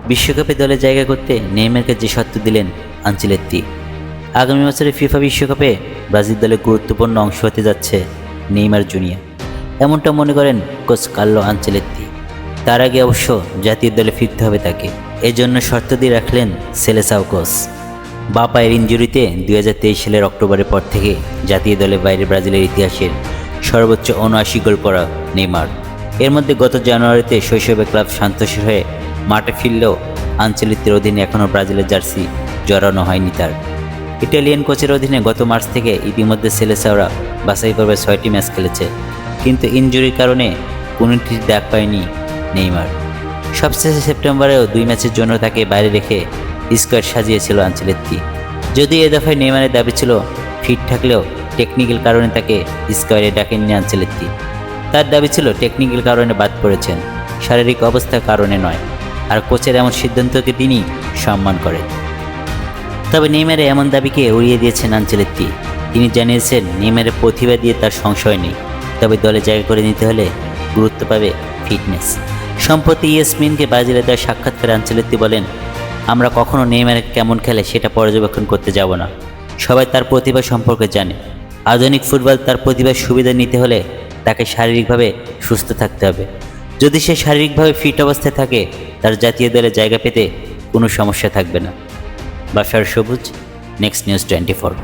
বিশ্বকাপে দলে জায়গা করতে নেইমারকে যে শর্ত দিলেন আনচেলত্তি। আগামী বছরের ফিফা বিশ্বকাপে ব্রাজিল দলে গুরুত্বপূর্ণ অংশ হতে যাচ্ছে নেইমার জুনিয়র, এমনটা মনে করেন কোচ কার্লো আনচেলত্তি। তার আগে অবশ্য জাতীয় দলে ফিরতে হবে তাকে, এজন্য শর্ত দিয়ে রাখলেন সেলেসাও কোচ। বাঁ পায়ের ইনজুরিতে 2023 সালের অক্টোবরের পর থেকে জাতীয় দলের বাইরে ব্রাজিলের ইতিহাসের সর্বোচ্চ 79 গোল করা নেইমার। এর মধ্যে গত জানুয়ারিতে শৈশবে ক্লাব সান্তোসের হয়ে মাঠে ফিরলেও আনচেলত্তির অধীনে এখনও ব্রাজিলের জার্সি জড়ানো হয়নি তার। ইটালিয়ান কোচের অধীনে গত মার্চ থেকে ইতিমধ্যে সেলেসাওরা বাছাই পর্বে 6টি ম্যাচ খেলেছে, কিন্তু ইনজুরির কারণে কোনোটির ডাক পায়নি নেইমার। সবশেষে সেপ্টেম্বরেও 2 ম্যাচের জন্য তাকে বাইরে রেখে স্কোয়াড সাজিয়েছিল আনচেলত্তি। যদি এ দফায় নেইমারের দাবি ছিল ফিট থাকলেও টেকনিক্যাল কারণে তাকে স্কোয়াডে ডাকেননি আনচেলত্তি। তার দাবি ছিল টেকনিক্যাল কারণে বাদ পড়েছেন, শারীরিক অবস্থার কারণে নয়, আর কোচের এমন সিদ্ধান্তকে তিনি সম্মান করেন। তবে নেইমারের এমন দাবিকে উড়িয়ে দিয়েছেন আনচেলত্তি। তিনি জানিয়েছেন নেইমারের প্রতিভা দিয়ে তার সংশয় নেই, তবে দলে জায়গা করে নিতে হলে গুরুত্ব পাবে ফিটনেস। সম্প্রতি ESPNকে ব্রাজিলে দেওয়া সাক্ষাৎকারে আনচেলত্তি বলেন, আমরা কখনো নেইমার কেমন খেলে সেটা পর্যবেক্ষণ করতে যাব না, সবাই তার প্রতিভা সম্পর্কে জানে। আধুনিক ফুটবল তার প্রতিভার সুবিধা নিতে হলে তাকে শারীরিকভাবে সুস্থ থাকতে হবে। যদি সে শারীরিকভাবে ফিট অবস্থায় থাকে তার জাতীয় দলে জায়গা পেতে কোনো সমস্যা থাকবে না। বাশার সবুজ, নেক্সট নিউজ 24।